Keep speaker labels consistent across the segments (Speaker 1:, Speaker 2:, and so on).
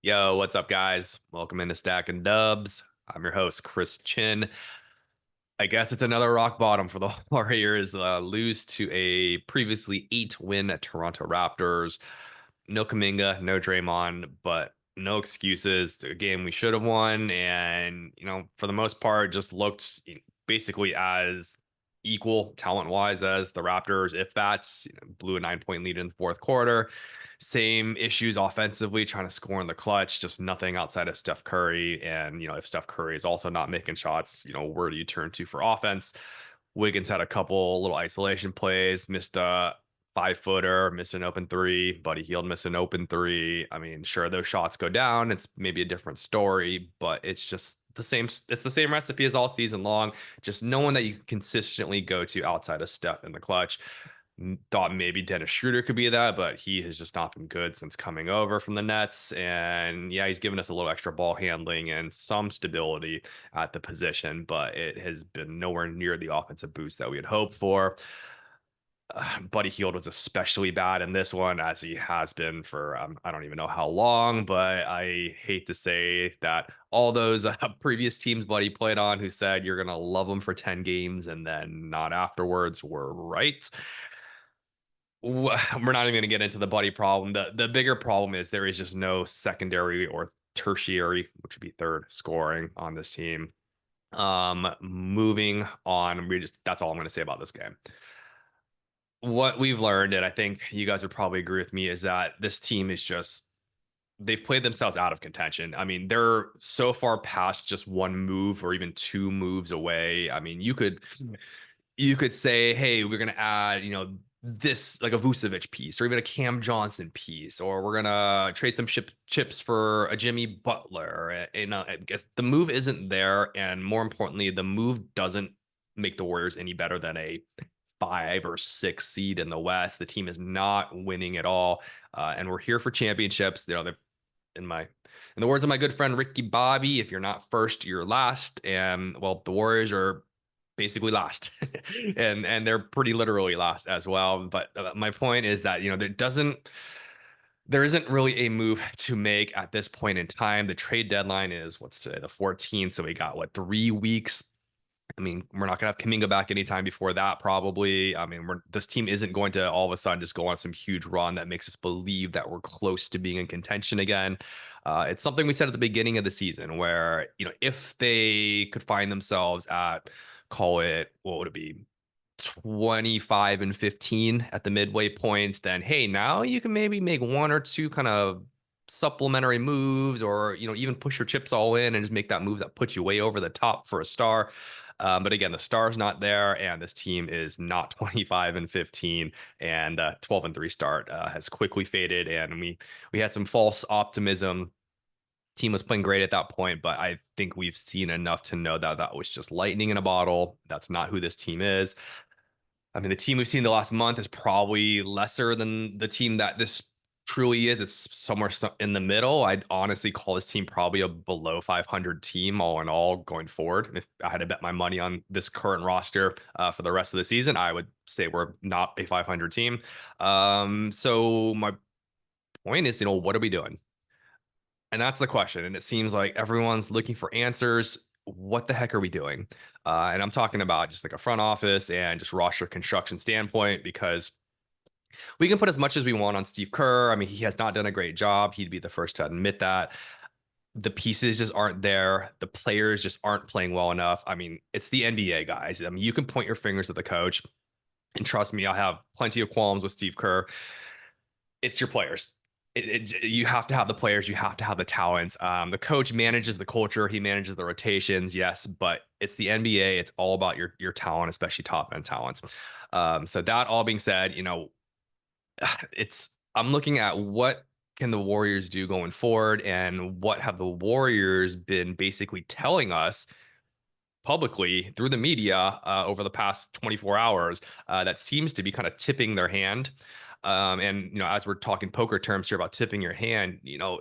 Speaker 1: Yo, what's up, guys? Welcome into Stack and Dubs. I'm your host, Chris Chinn. I guess it's another rock bottom for the Warriors. Lose to a previously 8-win Toronto Raptors. No Kuminga, no Draymond, but no excuses. A game we should have won, and for the most part, just looked basically as equal talent-wise as the Raptors. If that's blew a 9-point lead in the fourth quarter. Same issues offensively, trying to score in the clutch, just nothing outside of Steph Curry. And, if Steph Curry is also not making shots, where do you turn to for offense? Wiggins had a couple little isolation plays, missed a 5-footer, missed an open three. Buddy Hield missed an open three. I mean, sure, those shots go down. It's maybe a different story, but it's just the same. It's the same recipe as all season long. Just no one that you can consistently go to outside of Steph in the clutch. Thought maybe Dennis Schroeder could be that, but he has just not been good since coming over from the Nets. And yeah, he's given us a little extra ball handling and some stability at the position, but it has been nowhere near the offensive boost that we had hoped for. Buddy Hield was especially bad in this one, as he has been for I don't even know how long. But I hate to say that all those previous teams Buddy played on, who said you're gonna love him for 10 games and then not afterwards, were right. We're not even going to get into the Buddy problem. The bigger problem is there is just no secondary or tertiary, which would be third, scoring on this team. Moving on, that's all I'm going to say about this game. What we've learned, and I think you guys would probably agree with me, is that this team is just they've played themselves out of contention. I mean, they're so far past just one move or even two moves away. I mean, you could say, hey, we're gonna add, this like a Vucevic piece or even a Cam Johnson piece, or we're gonna trade some chips for a Jimmy Butler. I guess the move isn't there, and more importantly, the move doesn't make the Warriors any better than a 5 or 6 seed in the West. The team is not winning at all, and we're here for championships. In the words of my good friend Ricky Bobby, if you're not first, you're last. And well, the Warriors are basically last, and they're pretty literally last as well. But my point is that there isn't really a move to make at this point in time. The trade deadline is what's today, the 14th, so we got 3 weeks. I mean, we're not going to have Kuminga back anytime before that, probably. I mean, this team isn't going to all of a sudden just go on some huge run that makes us believe that we're close to being in contention again. It's something we said at the beginning of the season where, if they could find themselves at, call it, what would it be, 25 and 15 at the midway point, then hey, now you can maybe make one or two kind of supplementary moves, or even push your chips all in and just make that move that puts you way over the top for a star. But again, the star's not there, and this team is not 25 and 15, and 12 and 3 start has quickly faded, and we had some false optimism. Team was playing great at that point, but I think we've seen enough to know that that was just lightning in a bottle. That's not who this team is. I mean, the team we've seen the last month is probably lesser than the team that this truly is. It's somewhere in the middle. I'd honestly call this team probably a below 500 team all in all going forward. If I had to bet my money on this current roster for the rest of the season, I would say we're not a 500 team. So my point is, what are we doing? And that's the question. And it seems like everyone's looking for answers. What the heck are we doing? And I'm talking about just like a front office and just roster construction standpoint, because we can put as much as we want on Steve Kerr. I mean, he has not done a great job. He'd be the first to admit that. The pieces just aren't there. The players just aren't playing well enough. I mean, it's the NBA, guys. I mean, you can point your fingers at the coach, and trust me, I have plenty of qualms with Steve Kerr. It's your players. You have to have the players. You have to have the talent. The coach manages the culture. He manages the rotations. Yes, but it's the NBA. It's all about your talent, especially top end talent. So that all being said, it's I'm looking at what can the Warriors do going forward, and what have the Warriors been basically telling us publicly through the media over the past 24 hours that seems to be kind of tipping their hand. And as we're talking poker terms here about tipping your hand, the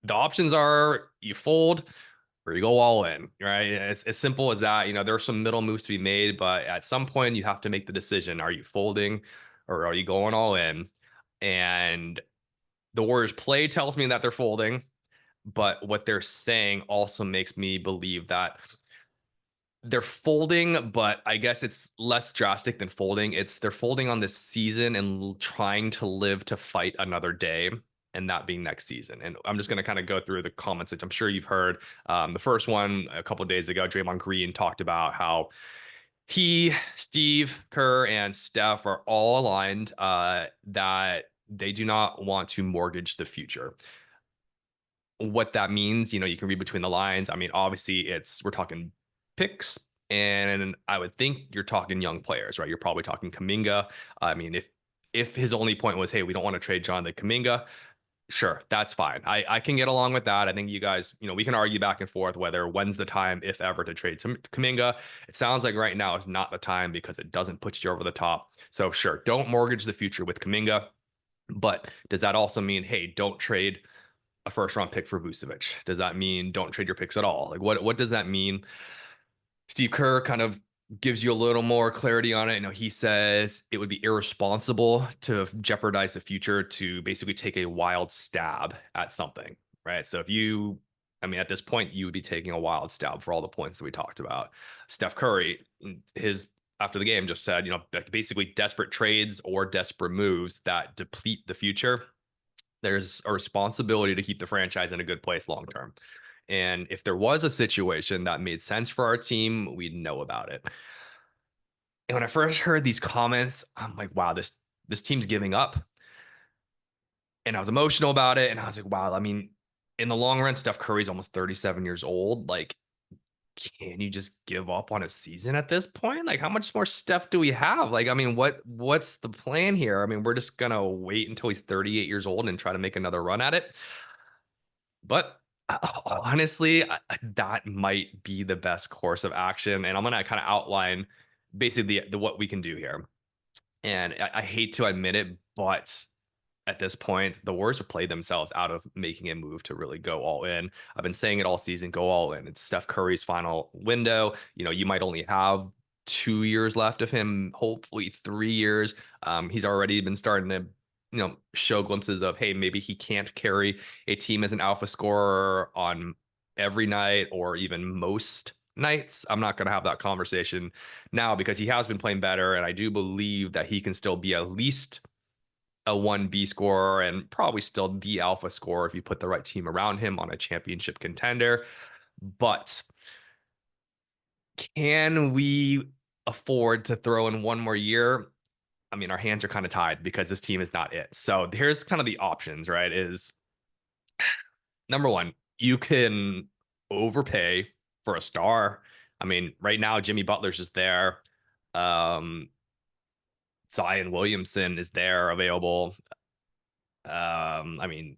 Speaker 1: options are you fold or you go all in, right? It's as simple as that. There are some middle moves to be made, but at some point you have to make the decision: are you folding or are you going all in? And the Warriors play tells me that they're folding. But what they're saying also makes me believe that they're folding, but I guess it's less drastic than folding. It's they're folding on this season and trying to live to fight another day, and that being next season. And I'm just going to kind of go through the comments, which I'm sure you've heard. The first one a couple of days ago, Draymond Green talked about how he, Steve, Kerr, and Steph are all aligned that they do not want to mortgage the future. What that means, you can read between the lines. I mean, obviously, we're talking picks, and I would think you're talking young players, right? You're probably talking Kuminga. I mean, if his only point was, hey, we don't want to trade Jonathan Kuminga, sure, that's fine. I can get along with that. I think you guys, we can argue back and forth whether when's the time, if ever, to trade Kuminga. It sounds like right now is not the time because it doesn't put you over the top. So sure, don't mortgage the future with Kuminga. But does that also mean, hey, don't trade a first round pick for Vucevic? Does that mean don't trade your picks at all? Like what does that mean? Steve Kerr kind of gives you a little more clarity on it. He says it would be irresponsible to jeopardize the future to basically take a wild stab at something, right? So at this point, you would be taking a wild stab for all the points that we talked about. Steph Curry, his after the game just said, basically desperate trades or desperate moves that deplete the future. There's a responsibility to keep the franchise in a good place long term. And if there was a situation that made sense for our team, we'd know about it. And when I first heard these comments, I'm like, wow, this team's giving up. And I was emotional about it. And I was like, wow, I mean, in the long run, Steph Curry's almost 37 years old. Like, can you just give up on a season at this point? Like, how much more Steph do we have? Like, I mean, what's the plan here? I mean, we're just gonna wait until he's 38 years old and try to make another run at it. But honestly, that might be the best course of action. And I'm going to kind of outline basically the what we can do here. And I hate to admit it, but at this point, the Warriors have played themselves out of making a move to really go all in. I've been saying it all season, go all in. It's Steph Curry's final window. You might only have 2 years left of him, hopefully 3 years. He's already been starting to show glimpses of, hey, maybe he can't carry a team as an alpha scorer on every night or even most nights. I'm not going to have that conversation now because he has been playing better. And I do believe that he can still be at least a 1B scorer and probably still the alpha scorer if you put the right team around him on a championship contender. But can we afford to throw in one more year? I mean, our hands are kind of tied because this team is not it. So here's kind of the options, right? Is number one, you can overpay for a star. I mean, right now, Jimmy Butler's just there. Um, Zion Williamson is there available. I mean,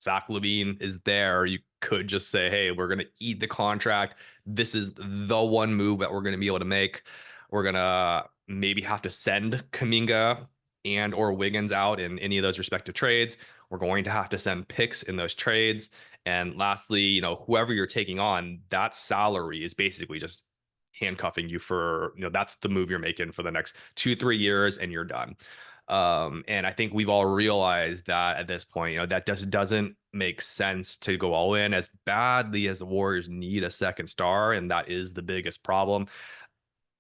Speaker 1: Zach LaVine is there. You could just say, hey, we're going to eat the contract. This is the one move that we're going to be able to make. We're going to maybe have to send Kuminga and or Wiggins out in any of those respective trades. We're going to have to send picks in those trades. And lastly, whoever you're taking on, that salary is basically just handcuffing you for, that's the move you're making for the next 2-3 years and you're done. And I think we've all realized that at this point, that just doesn't make sense to go all in as badly as the Warriors need a second star. And that is the biggest problem.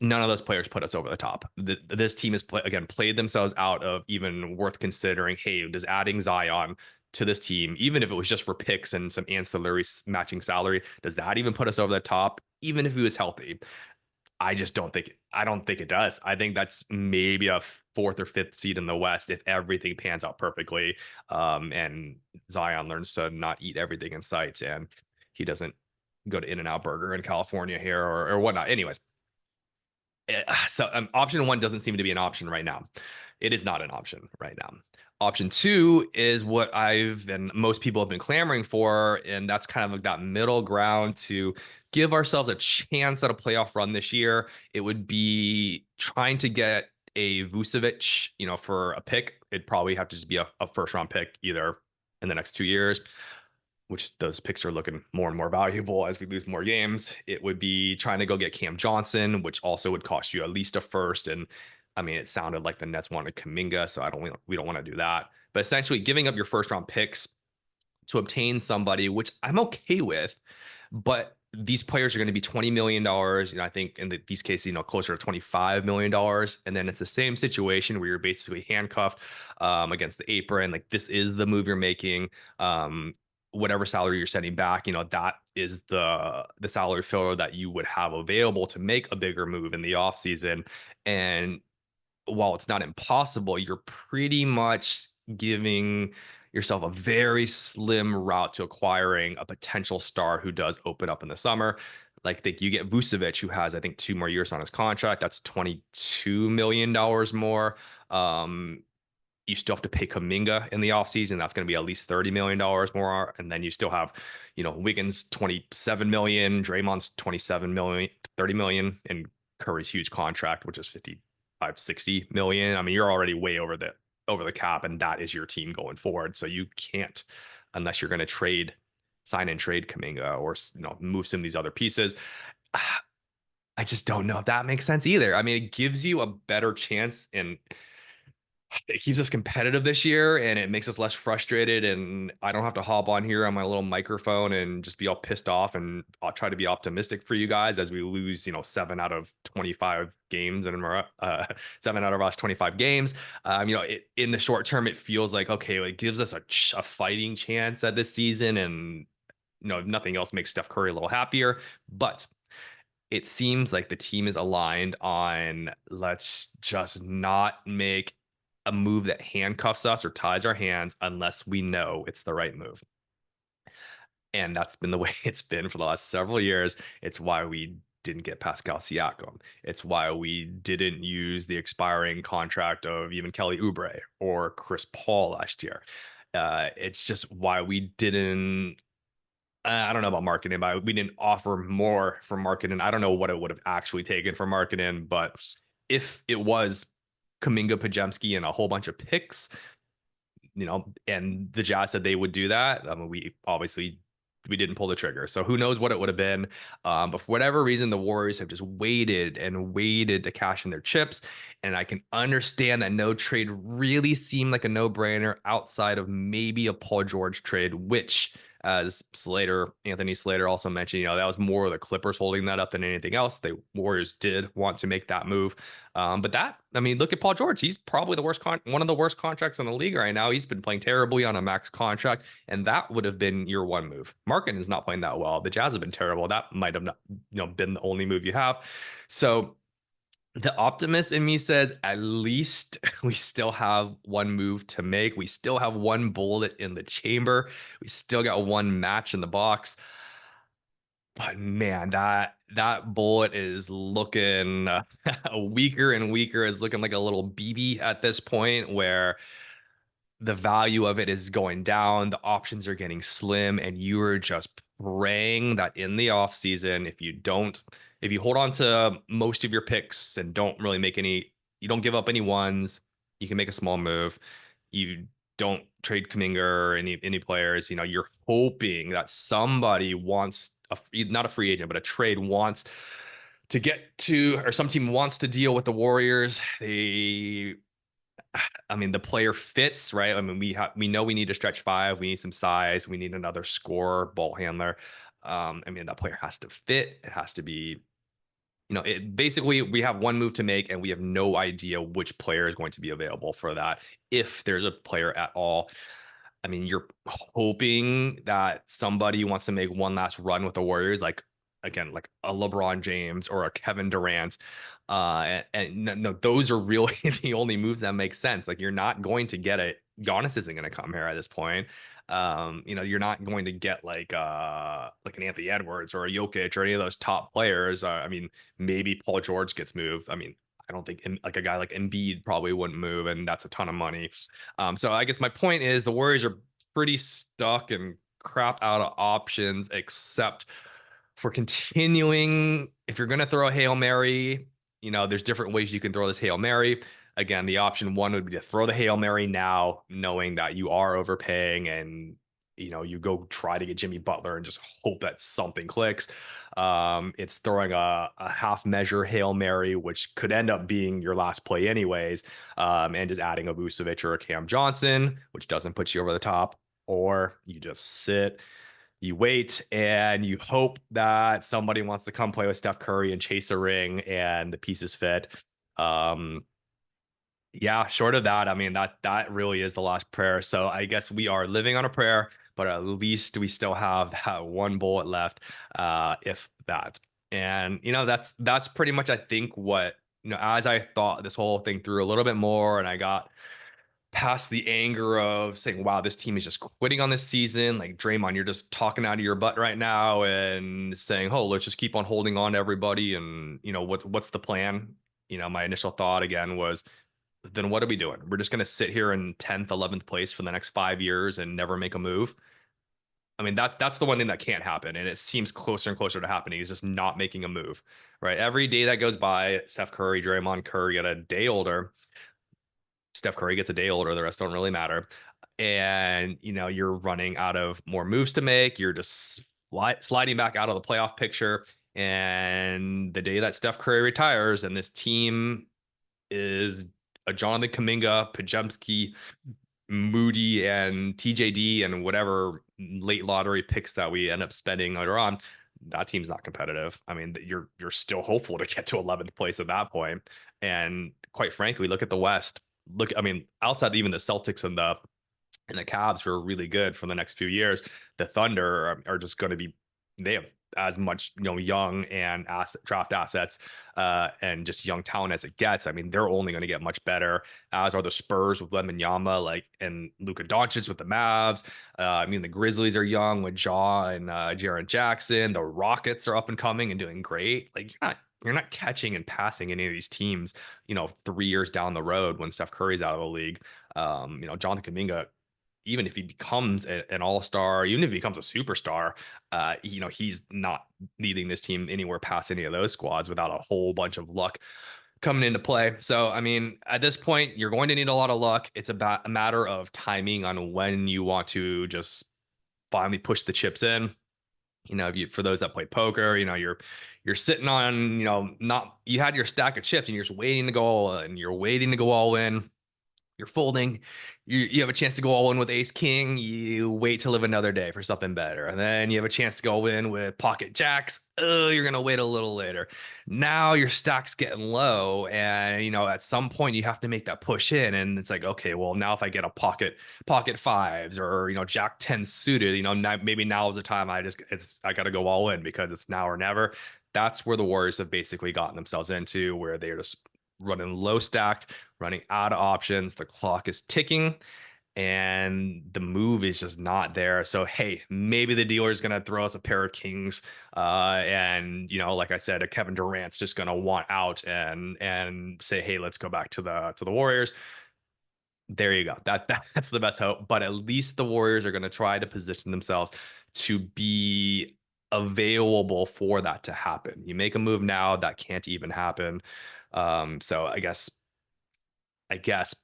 Speaker 1: None of those players put us over the top. This team has played themselves out of even worth considering. Hey, does adding Zion to this team, even if it was just for picks and some ancillary matching salary, does that even put us over the top? Even if he was healthy, I don't think it does. I think that's maybe a fourth or fifth seed in the West if everything pans out perfectly. And Zion learns to not eat everything in sight and he doesn't go to In-N-Out Burger in California here or whatnot. Anyways, so option one doesn't seem to be an option right now. It is not an option right now. Option two is what I've and most people have been clamoring for, and that's kind of like that middle ground to give ourselves a chance at a playoff run this year. It would be trying to get a Vucevic, for a pick. It'd probably have to just be a first round pick either in the next 2 years, which those picks are looking more and more valuable as we lose more games. It would be trying to go get Cam Johnson, which also would cost you at least a first. And I mean, it sounded like the Nets wanted Kuminga, so we don't want to do that. But essentially, giving up your first round picks to obtain somebody, which I'm okay with, but these players are going to be $20 million. I think in these cases, closer to $25 million. And then it's the same situation where you're basically handcuffed against the apron. Like, this is the move you're making. Whatever salary you're sending back, that is the salary filler that you would have available to make a bigger move in the offseason. And while it's not impossible, you're pretty much giving yourself a very slim route to acquiring a potential star who does open up in the summer. Like, I think you get Vucevic, who has, I think, 2 more years on his contract. That's $22 million more. You still have to pay Kuminga in the offseason. That's going to be at least $30 million more. And then you still have, Wiggins, $27 million, Draymond's $27 million, $30 million, and Curry's huge contract, which is $55-60 million. I mean, you're already way over the cap, and that is your team going forward. So you can't, unless you're going to sign and trade Kuminga, or move some of these other pieces. I just don't know if that makes sense either. I mean, it gives you a better chance, and it keeps us competitive this year, and it makes us less frustrated. And I don't have to hop on here on my little microphone and just be all pissed off. And I'll try to be optimistic for you guys as we lose, 7 out of 25 games, and 7 out of last 25 games. In the short term, it feels like, okay, it gives us a fighting chance at this season. And, if nothing else, makes Steph Curry a little happier. But it seems like the team is aligned on, let's just not make a move that handcuffs us or ties our hands unless we know it's the right move. And that's been the way it's been for the last several years. It's why we didn't get Pascal Siakam. It's why we didn't use the expiring contract of even Kelly Oubre or Chris Paul last year. It's just why we didn't. I don't know about marketing, but we didn't offer more for marketing. I don't know what it would have actually taken for marketing, but if it was Kuminga, Pajemski, and a whole bunch of picks, and the Jazz said they would do that, I mean, we didn't pull the trigger. So who knows what it would have been. But for whatever reason, the Warriors have just waited and waited to cash in their chips. And I can understand that no trade really seemed like a no-brainer outside of maybe a Paul George trade, which, as Anthony Slater also mentioned, that was more of the Clippers holding that up than anything else. The Warriors did want to make that move. But look at Paul George. He's probably one of the worst contracts in the league right now. He's been playing terribly on a max contract, and that would have been your one move. Markkanen is not playing that well. The Jazz have been terrible. That might have not, been the only move you have. So the optimist in me says, at least we still have one move to make. We still have one bullet in the chamber. We still got one match in the box. But man, that bullet is looking weaker and weaker. It's looking like a little BB at this point, where the value of it is going down. The options are getting slim, and you are just praying that in the offseason, if you hold on to most of your picks and don't really you don't give up any ones, you can make a small move. You don't trade Kuminga or any players. You're hoping that somebody wants not a free agent, but a trade wants to get to, or some team wants to deal with the Warriors. The player fits, right? We know we need to stretch 5. We need some size. We need another scorer, ball handler. That player has to fit. It has to be, basically we have one move to make, and we have no idea which player is going to be available for that, if there's a player at all. You're hoping that somebody wants to make one last run with the Warriors, like a LeBron James or a Kevin Durant. And no, those are really the only moves that make sense. Like, you're not going to get it. Giannis isn't going to come here at this point. You're not going to get like an Anthony Edwards or a Jokic or any of those top players. Maybe Paul George gets moved. I don't think like a guy like Embiid probably wouldn't move, and that's a ton of money. So I guess my point is the Warriors are pretty stuck and crap out of options, except for continuing. If you're going to throw a Hail Mary, there's different ways you can throw this Hail Mary. Again, the option one would be to throw the Hail Mary now, knowing that you are overpaying, and you go try to get Jimmy Butler and just hope that something clicks. It's throwing a half measure Hail Mary, which could end up being your last play anyways, and just adding a Vucevic or a Cam Johnson, which doesn't put you over the top. or you just sit, you wait, and you hope that somebody wants to come play with Steph Curry and chase a ring and the pieces fit. Um, yeah, short of that, I mean that really is the last prayer. So I guess we are living on a prayer, but at least we still have that one bullet left, if that. And that's pretty much I think what as I thought this whole thing through a little bit more, and I got past the anger of saying, wow, this team is just quitting on this season. Like Draymond, you're just talking out of your butt right now and saying, oh, let's just keep on holding on to everybody. And, what's the plan? My initial thought again was, then what are we doing? We're just going to sit here in 10th, 11th place for the next 5 years and never make a move. I mean, that's the one thing that can't happen. And it seems closer and closer to happening is just not making a move, right? Every day that goes by, Steph Curry, Draymond, Kerr get a day older. Steph Curry gets a day older. The rest don't really matter. And, you're running out of more moves to make. You're just sliding back out of the playoff picture. And the day that Steph Curry retires and this team is a Jonathan Kuminga, Pajemski, Moody, and TJD, and whatever late lottery picks that we end up spending later on, that team's not competitive. I mean, you're still hopeful to get to 11th place at that point. And quite frankly, look at the West. Look, I mean, outside even the Celtics and the Cavs who are really good for the next few years, the Thunder are just going to be, they have as much young and draft assets and just young talent as it gets. I mean, they're only going to get much better, as are the Spurs with Wembanyama, and Luka Doncic with the Mavs. I mean, the Grizzlies are young with Ja and Jaren Jackson. The Rockets are up and coming and doing great. Like you're not catching and passing any of these teams, 3 years down the road when Steph Curry's out of the league. Jonathan Kuminga, even if he becomes an all-star, even if he becomes a superstar, he's not leading this team anywhere past any of those squads without a whole bunch of luck coming into play. So, I mean, at this point, you're going to need a lot of luck. It's about a matter of timing on when you want to just finally push the chips in. For those that play poker, you're sitting on, not you had your stack of chips and you're just waiting to go, and you're waiting to go all in. You're folding. You have a chance to go all in with ace king. You wait to live another day for something better. And then you have a chance to go in with pocket jacks. Oh, you're going to wait a little later. Now your stack's getting low. And, at some point you have to make that push in. And it's like, okay, well, now if I get a pocket fives or, jack 10 suited, maybe now is the time I got to go all in because it's now or never. That's where the Warriors have basically gotten themselves into, where they're just running low stacked, running out of options. The clock is ticking and the move is just not there. So, hey, maybe the dealer is going to throw us a pair of kings. And, like I said, a Kevin Durant's just going to want out and say, hey, let's go back to the Warriors. There you go. That's the best hope. But at least the Warriors are going to try to position themselves to be available for that to happen. You make a move now, that can't even happen. So I guess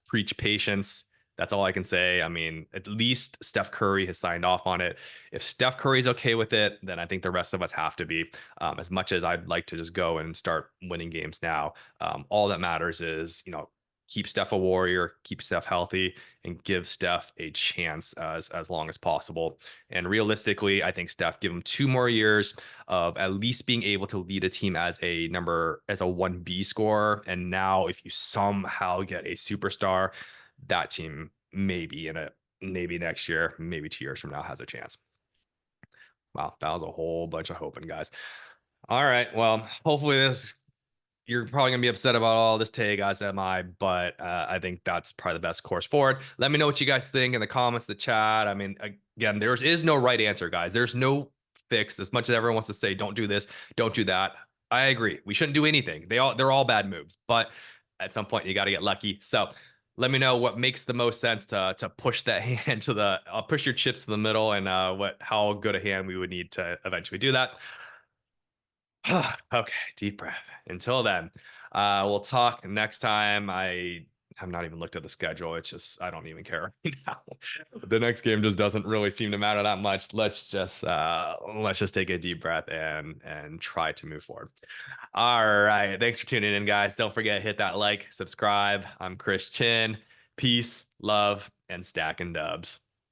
Speaker 1: preach patience. That's all I can say. I mean, at least Steph Curry has signed off on it. If Steph Curry's okay with it, then I think the rest of us have to be. As much as I'd like to just go and start winning games now, all that matters is, keep Steph a warrior, keep Steph healthy, and give Steph a chance as long as possible. And realistically, I think Steph, give him 2 more years of at least being able to lead a team as a 1B scorer. And now if you somehow get a superstar, that team maybe next year, maybe 2 years from now has a chance. Wow, that was a whole bunch of hoping, guys. All right, well, hopefully you're probably gonna be upset about all this take, as am I, but I think that's probably the best course forward. Let me know what you guys think in the comments, the chat. I mean, again, there is no right answer, guys. There's no fix. As much as everyone wants to say, don't do this, don't do that. I agree. We shouldn't do anything. They're all bad moves, but at some point you got to get lucky. So let me know what makes the most sense to push that hand push your chips to the middle, and how good a hand we would need to eventually do that. Okay, deep breath. Until then, we'll talk next time. I have not even looked at the schedule. It's just, I don't even care right now. The next game just doesn't really seem to matter that much. Let's just take a deep breath and try to move forward. All right. Thanks for tuning in, guys. Don't forget, hit that like, subscribe. I'm Chris Chinn. Peace, love, and stacking dubs.